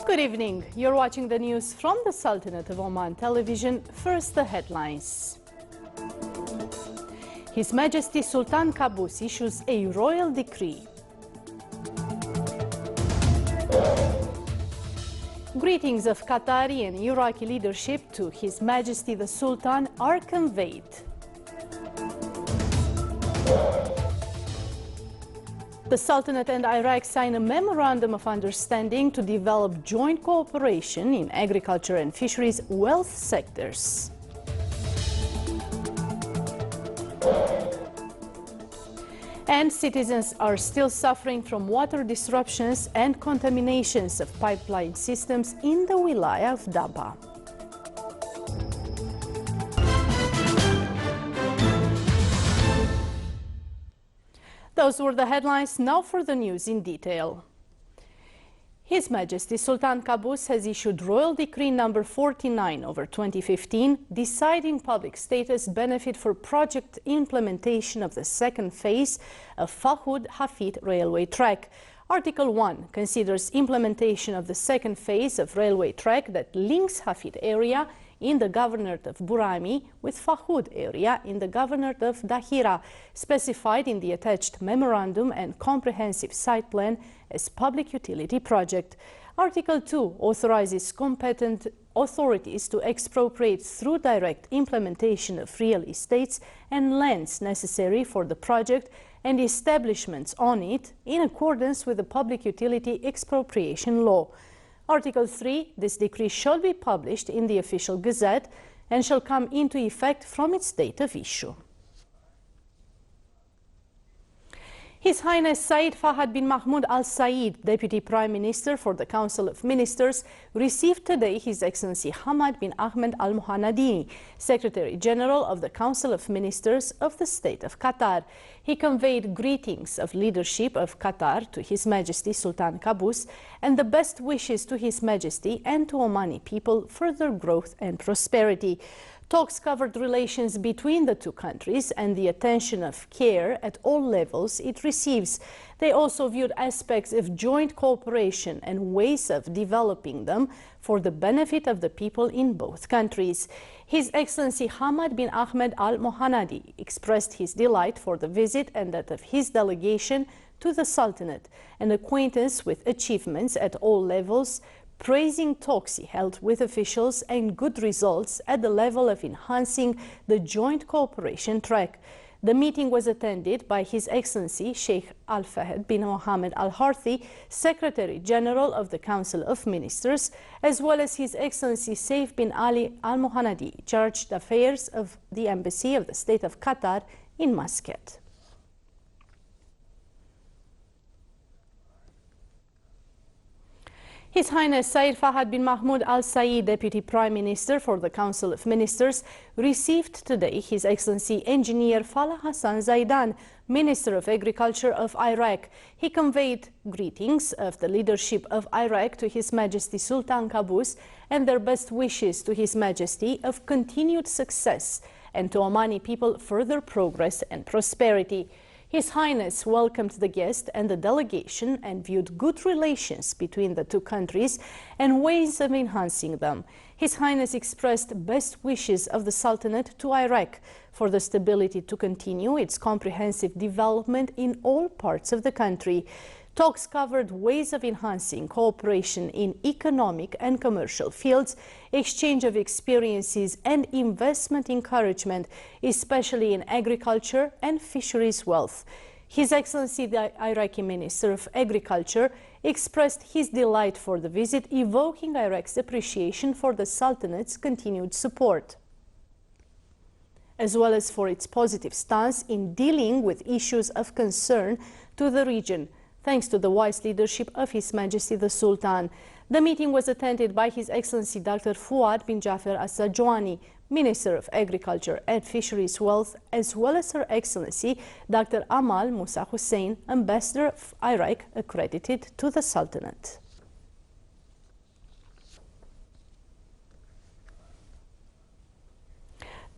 Good evening. You're watching the news from the Sultanate of Oman television. First, the headlines. His Majesty Sultan Qaboos issues a royal decree. Greetings of Qatari and Iraqi leadership to His Majesty the Sultan are conveyed. The Sultanate and Iraq sign a memorandum of understanding to develop joint cooperation in agriculture and fisheries wealth sectors. And citizens are still suffering from water disruptions and contaminations of pipeline systems in the Wilaya of Daba. Those were the headlines. Now for the news in detail. His Majesty Sultan Qaboos has issued Royal Decree number 49/2015, deciding public status benefit for project implementation of the second phase of Fahud Hafid railway track. Article 1 considers implementation of the second phase of railway track that links Hafid area in the governorate of Burami with Fahud area in the governorate of Dahira, specified in the attached memorandum and comprehensive site plan as public utility project. Article 2 authorizes competent authorities to expropriate through direct implementation of real estates and lands necessary for the project and establishments on it in accordance with the Public Utility Expropriation Law. Article 3, this decree shall be published in the official gazette and shall come into effect from its date of issue. His Highness Said Fahad bin Mahmoud Al Said, Deputy Prime Minister for the Council of Ministers, received today His Excellency Hamad bin Ahmed Al Mohanadi, Secretary General of the Council of Ministers of the State of Qatar. He conveyed greetings of leadership of Qatar to His Majesty Sultan Qaboos and the best wishes to His Majesty and to Omani people further growth and prosperity. Talks covered relations between the two countries and the attention of care at all levels it receives. They also viewed aspects of joint cooperation and ways of developing them for the benefit of the people in both countries. His Excellency Hamad bin Ahmed Al Mohanadi expressed his delight for the visit and that of his delegation to the Sultanate and acquaintance with achievements at all levels, praising talks he held with officials and good results at the level of enhancing the joint cooperation track. The meeting was attended by His Excellency Sheikh Al Fahd bin Mohammed Al Harthi, Secretary General of the Council of Ministers, as well as His Excellency Saif bin Ali Al Mohanadi, Chargé d'Affaires of the Embassy of the State of Qatar in Muscat. His Highness Said Fahad bin Mahmoud Al Said, Deputy Prime Minister for the Council of Ministers, received today His Excellency Engineer Falah Hassan Zaidan, Minister of Agriculture of Iraq. He conveyed greetings of the leadership of Iraq to His Majesty Sultan Qaboos and their best wishes to His Majesty of continued success and to Omani people further progress and prosperity. His Highness welcomed the guest and the delegation and viewed good relations between the two countries and ways of enhancing them. His Highness expressed best wishes of the Sultanate to Iraq for the stability to continue its comprehensive development in all parts of the country. Talks covered ways of enhancing cooperation in economic and commercial fields, exchange of experiences and investment encouragement, especially in agriculture and fisheries wealth. His Excellency the Iraqi Minister of Agriculture expressed his delight for the visit, evoking Iraq's appreciation for the Sultanate's continued support, as well as for its positive stance in dealing with issues of concern to the region, thanks to the wise leadership of His Majesty the Sultan. The meeting was attended by His Excellency Dr. Fuad bin Jafar As-Sajwani, Minister of Agriculture and Fisheries Wealth, as well as Her Excellency Dr. Amal Musa Hussein, Ambassador of Iraq accredited to the Sultanate.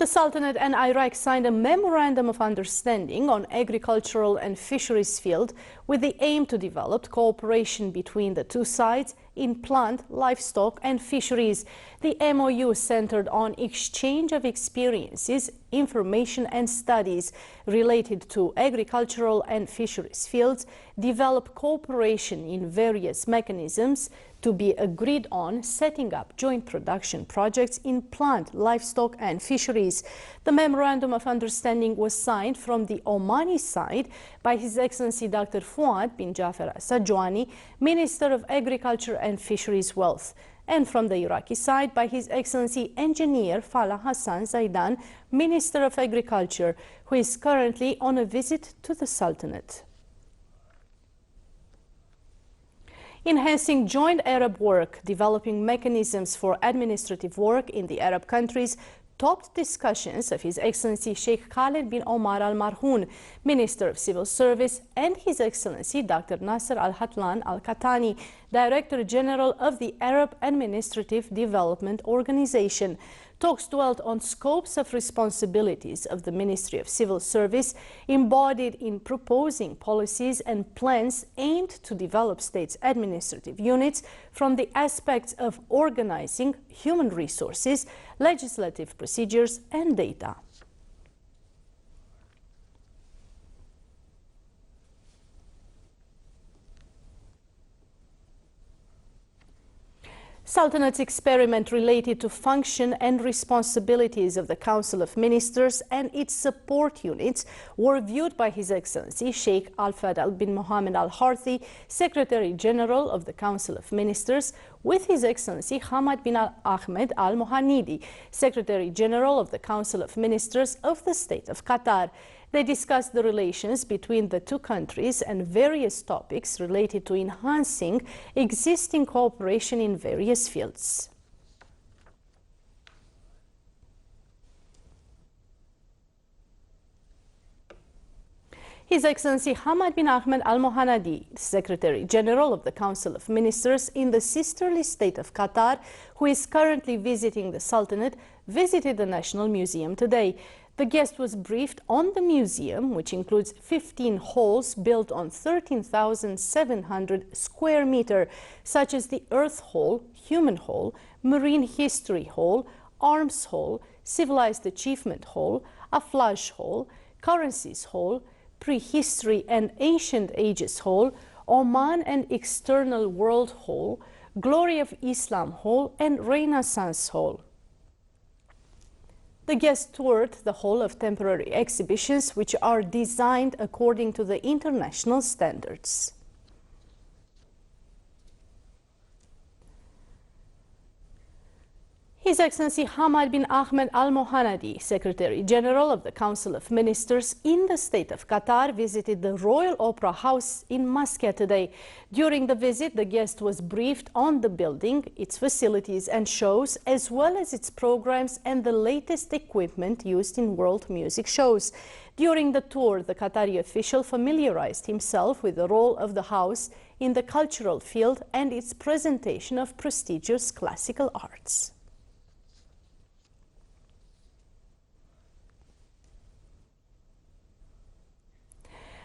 The Sultanate and Iraq signed a memorandum of understanding on agricultural and fisheries field with the aim to develop cooperation between the two sides in plant, livestock and fisheries. The MOU centered on exchange of experiences, information and studies related to agricultural and fisheries fields, develop cooperation in various mechanisms to be agreed on, setting up joint production projects in plant, livestock and fisheries. The Memorandum of Understanding was signed from the Omani side by His Excellency Dr. Fuad bin Jafer Sajwani, Minister of Agriculture and Fisheries Wealth, and from the Iraqi side by His Excellency Engineer Falah Hassan Zaidan, Minister of Agriculture, who is currently on a visit to the Sultanate. Enhancing joint Arab work, developing mechanisms for administrative work in the Arab countries topped discussions of His Excellency Sheikh Khaled bin Omar Al Marhoun, Minister of Civil Service, and His Excellency Dr. Nasser Al Hatlan Al Katani, Director General of the Arab Administrative Development Organization. Talks dwelt on scopes of responsibilities of the Ministry of Civil Service embodied in proposing policies and plans aimed to develop states' administrative units from the aspects of organizing, human resources, legislative procedures and data. Sultanate's experiment related to function and responsibilities of the Council of Ministers and its support units were viewed by His Excellency Sheikh Al-Fadl bin Mohammed Al-Harthi, Secretary General of the Council of Ministers, with His Excellency Hamad bin Ahmed Al-Mohanidi, Secretary General of the Council of Ministers of the State of Qatar. They discussed the relations between the two countries and various topics related to enhancing existing cooperation in various fields. His Excellency Hamad bin Ahmed Al-Mohanadi, Secretary General of the Council of Ministers in the sisterly state of Qatar, who is currently visiting the Sultanate, visited the National Museum today. The guest was briefed on the museum, which includes 15 halls built on 13,700 square meters, such as the Earth Hall, Human Hall, Marine History Hall, Arms Hall, Civilized Achievement Hall, Aflaj Hall, Currencies Hall, Prehistory and Ancient Ages Hall, Oman and External World Hall, Glory of Islam Hall, and Renaissance Hall. The guest toured the Hall of Temporary Exhibitions, which are designed according to the international standards. His Excellency Hamad bin Ahmed Al-Mohanadi, Secretary General of the Council of Ministers in the State of Qatar, visited the Royal Opera House in Muscat today. During the visit, the guest was briefed on the building, its facilities and shows, as well as its programs and the latest equipment used in world music shows. During the tour, the Qatari official familiarized himself with the role of the house in the cultural field and its presentation of prestigious classical arts.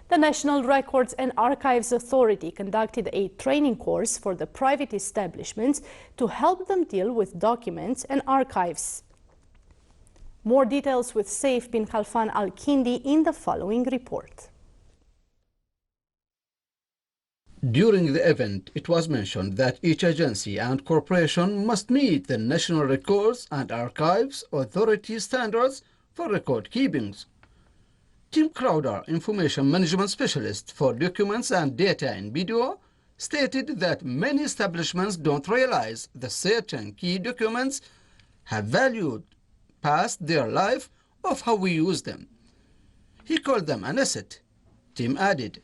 The National Records and Archives Authority conducted a training course for the private establishments to help them deal with documents and archives. More details with Saif bin Khalfan Al-Kindi in the following report. During the event, it was mentioned that each agency and corporation must meet the National Records and Archives Authority standards for record keepings. Tim Crowder, Information Management Specialist for Documents and Data in video, stated that many establishments don't realize that certain key documents have value past their life of how we use them. He called them an asset. Tim added,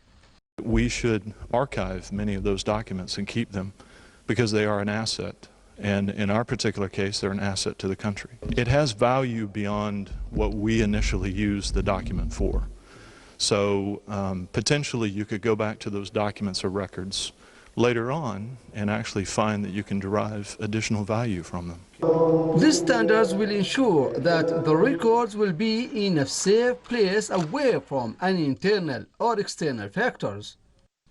"We should archive many of those documents and keep them because they are an asset. And in our particular case, they're an asset to the country. It has value beyond what we initially used the document for. So potentially you could go back to those documents or records later on and actually find that you can derive additional value from them." These standards will ensure that the records will be in a safe place away from any internal or external factors.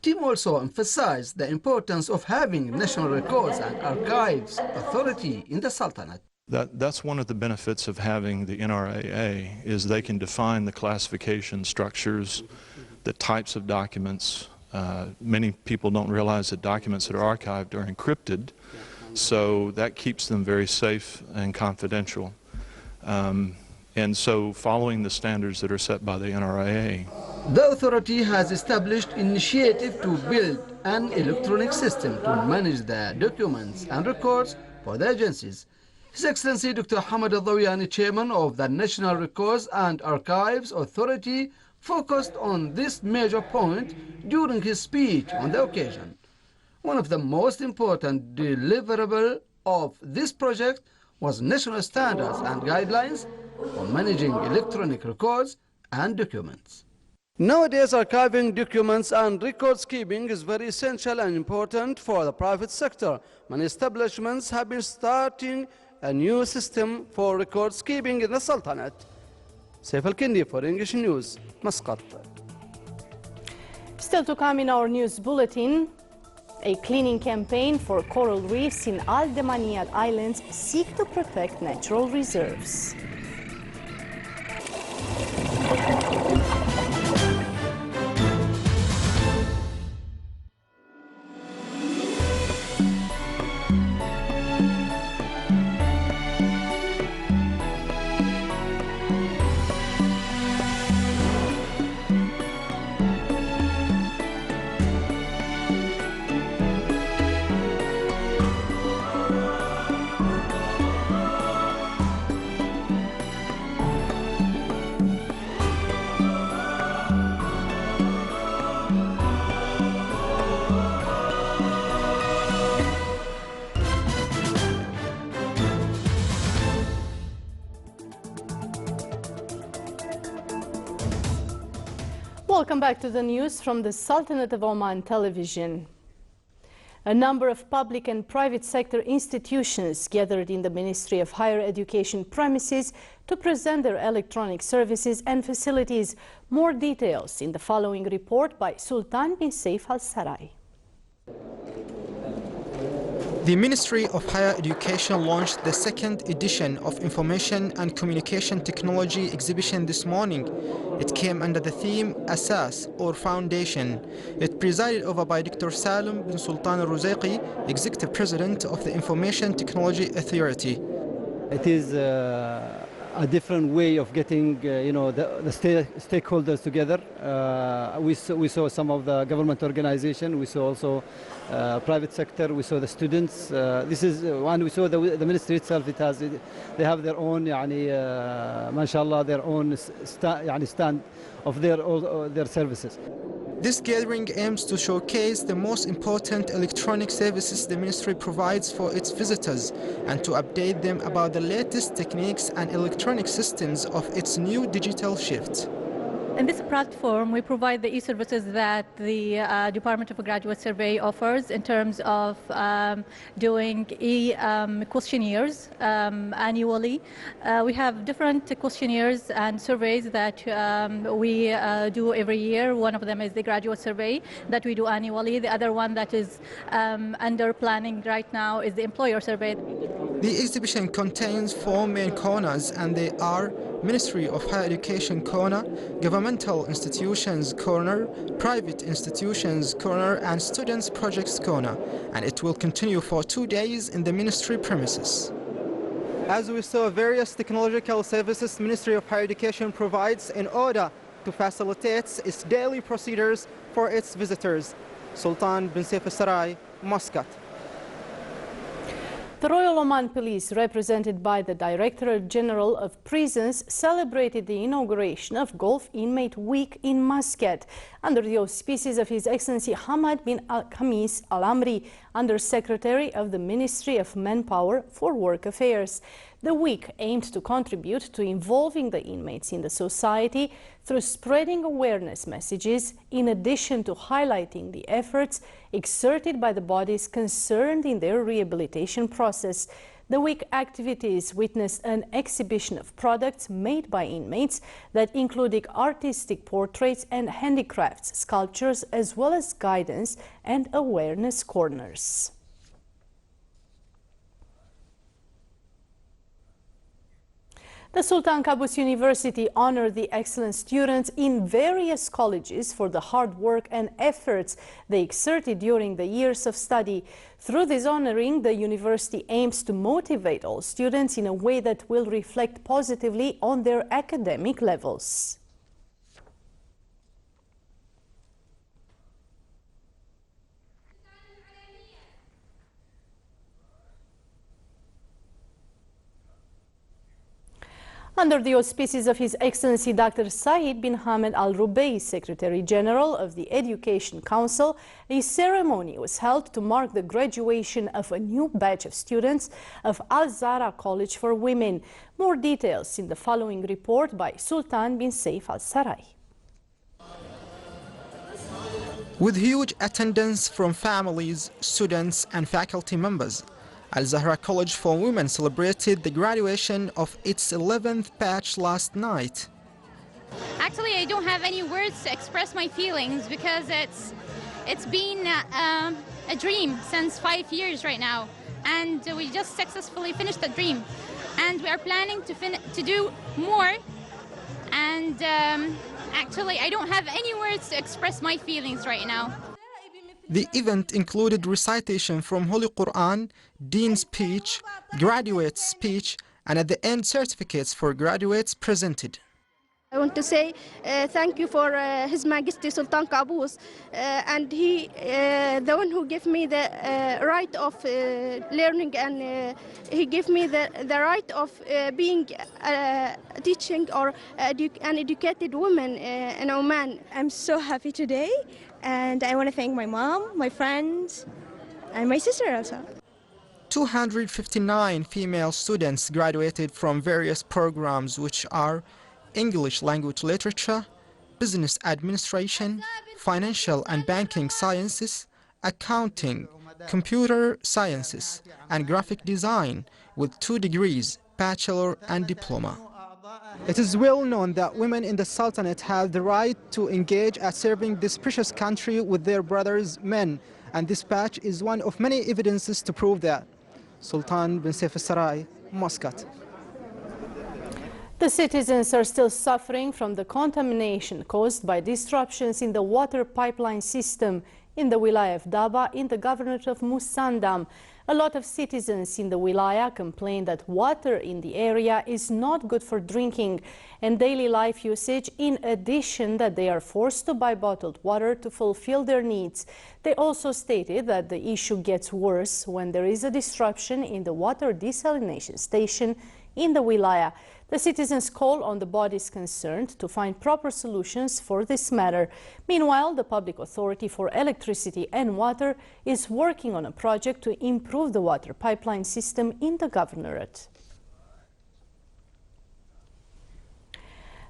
Team also emphasized the importance of having National Records and Archives Authority in the Sultanate. That's one of the benefits of having the NRAA, is they can define the classification structures, the types of documents. Many people don't realize that documents that are archived are encrypted, so that keeps them very safe and confidential. And so following the standards that are set by the NRAA. The authority has established initiative to build an electronic system to manage the documents and records for the agencies. His Excellency Dr. Hamad Al-Dawiyani, chairman of the National Records and Archives Authority, focused on this major point during his speech on the occasion. One of the most important deliverables of this project was national standards and guidelines for managing electronic records and documents. Nowadays, archiving documents and records keeping is very essential and important for the private sector. Many establishments have been starting a new system for records keeping in the Sultanate. Saif Al-Kindi for English News, Muscat. Still to come in our news bulletin, a cleaning campaign for coral reefs in Al Demaniyat Islands seek to protect natural reserves. Welcome back to the news from the Sultanate of Oman television. A number of public and private sector institutions gathered in the Ministry of Higher Education premises to present their electronic services and facilities. More details in the following report by Sultan bin Saif Al Sarai. The Ministry of Higher Education launched the second edition of Information and Communication Technology exhibition this morning. It came under the theme Asas, or Foundation. It presided over by Dr. Salim bin Sultan Al-Ruzaiqi, Executive President of the Information Technology Authority. It is a different way of getting the stakeholders together. We saw some of the government organization, we saw also private sector, we saw the students. This is one we saw the ministry itself. They have their own mashallah, their own stand of their services. This gathering aims to showcase the most important electronic services the ministry provides for its visitors and to update them about the latest techniques and electronic systems of its new digital shift. In this platform, we provide the e-services that the Department of Graduate Survey offers in terms of doing questionnaires annually. We have different questionnaires and surveys that we do every year. One of them is the graduate survey that we do annually. The other one that is under planning right now is the employer survey. The exhibition contains 4 main corners, and they are Ministry of Higher Education corner, Governmental Institutions corner, Private Institutions corner, and Students Projects corner, and it will continue for 2 days in the ministry premises. As we saw, various technological services Ministry of Higher Education provides in order to facilitate its daily procedures for its visitors. Sultan bin Saif Al Sarai, Muscat. The Royal Oman Police, represented by the Directorate General of Prisons, celebrated the inauguration of Gulf Inmate Week in Muscat under the auspices of His Excellency Hamad bin Khamis Al Amri, Under-Secretary of the Ministry of Manpower for Work Affairs. The week aimed to contribute to involving the inmates in the society through spreading awareness messages, in addition to highlighting the efforts exerted by the bodies concerned in their rehabilitation process. The week activities witnessed an exhibition of products made by inmates that included artistic portraits and handicrafts, sculptures, as well as guidance and awareness corners. The Sultan Qaboos University honored the excellent students in various colleges for the hard work and efforts they exerted during the years of study. Through this honoring, the university aims to motivate all students in a way that will reflect positively on their academic levels. Under the auspices of His Excellency Dr. Saeed bin Hamad Al Rubai, Secretary General of the Education Council, a ceremony was held to mark the graduation of a new batch of students of Al Zahra College for Women. More details in the following report by Sultan bin Saif Al Sarai. With huge attendance from families, students and faculty members, Al Zahra College for Women celebrated the graduation of its 11th batch last night. Actually, I don't have any words to express my feelings because it's been a dream since 5 years right now, and we just successfully finished the dream, and we are planning to do more. And actually, I don't have any words to express my feelings right now. The event included recitation from Holy Quran, Dean's speech, graduate speech, and at the end certificates for graduates presented. I want to say thank you for His Majesty Sultan Qaboos, and he, the one who gave me the right of learning, and he gave me the right of being teaching or an educated woman in Oman. I'm so happy today, and I want to thank my mom, my friends, and my sister also. 259 female students graduated from various programs, which are English language literature, business administration, financial and banking sciences, accounting, computer sciences, and graphic design, with 2 degrees, bachelor and diploma. It is well known that women in the Sultanate have the right to engage at serving this precious country with their brothers men, and this batch is one of many evidences to prove that. Sultan bin Saif Al Sarai, Muscat. The citizens are still suffering from the contamination caused by disruptions in the water pipeline system in the Wilaya of Daba in the Governorate of Musandam. A lot of citizens in the Wilaya complain that water in the area is not good for drinking and daily life usage, in addition that they are forced to buy bottled water to fulfill their needs. They also stated that the issue gets worse when there is a disruption in the water desalination station in the Wilaya. The citizens call on the bodies concerned to find proper solutions for this matter. Meanwhile, the Public Authority for Electricity and Water is working on a project to improve the water pipeline system in the governorate.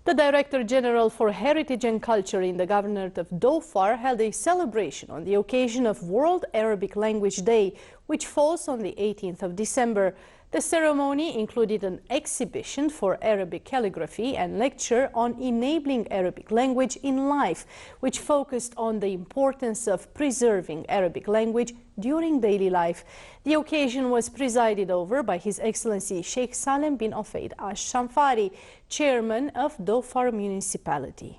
The Director General for Heritage and Culture in the Governorate of Dhofar held a celebration on the occasion of World Arabic Language Day, which falls on the 18th of December. The ceremony included an exhibition for Arabic calligraphy and lecture on enabling Arabic language in life, which focused on the importance of preserving Arabic language during daily life. The occasion was presided over by His Excellency Sheikh Salem bin Ofaid Ash-Shamfari, Chairman of Dhofar Municipality.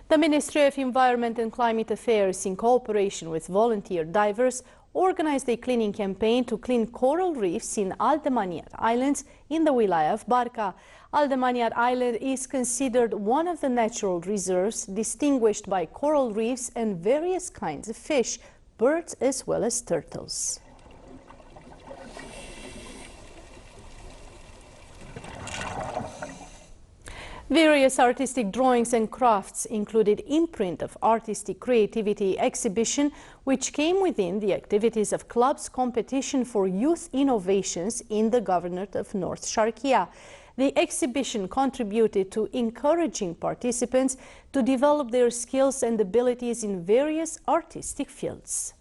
The Ministry of Environment and Climate Affairs, in cooperation with volunteer divers, organized a cleaning campaign to clean coral reefs in Aldemaniat Islands in the Wilaya of Barca. Aldemaniat Island is considered one of the natural reserves distinguished by coral reefs and various kinds of fish, birds as well as turtles. Various artistic drawings and crafts included imprint of artistic creativity exhibition, which came within the activities of club's competition for youth innovations in the Governorate of North Sharqiya. The exhibition contributed to encouraging participants to develop their skills and abilities in various artistic fields.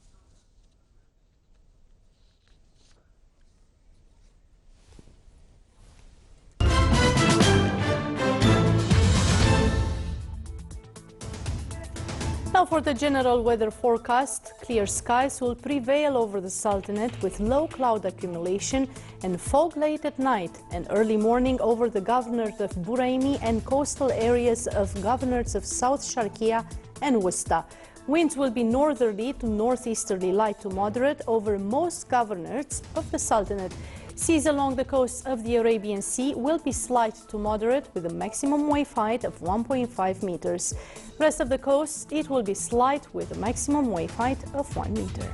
Now for the general weather forecast, clear skies will prevail over the Sultanate with low cloud accumulation and fog late at night and early morning over the Governorate of Buraimi and coastal areas of Governorates of South Sharqiya and Wusta. Winds will be northerly to northeasterly light to moderate over most governorates of the Sultanate. Seas along the coast of the Arabian Sea will be slight to moderate with a maximum wave height of 1.5 meters. Rest of the coast, it will be slight with a maximum wave height of 1 meter.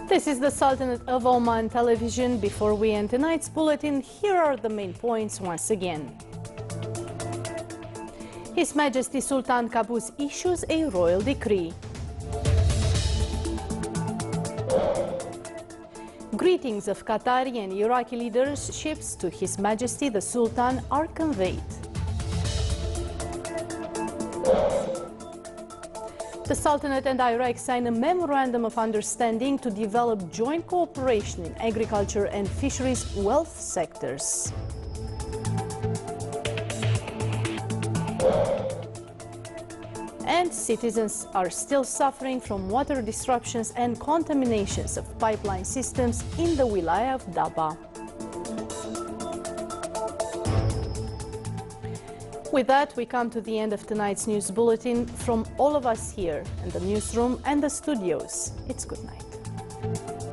This is the Sultanate of Oman television. Before we end tonight's bulletin, here are the main points once again. His Majesty Sultan Qaboos issues a royal decree. Greetings of Qatari and Iraqi leaderships to His Majesty the Sultan are conveyed. The Sultanate and Iraq sign a memorandum of understanding to develop joint cooperation in agriculture and fisheries wealth sectors. And citizens are still suffering from water disruptions and contaminations of pipeline systems in the Wilaya of Daba. With that, we come to the end of tonight's news bulletin. From all of us here in the newsroom and the studios, it's good night.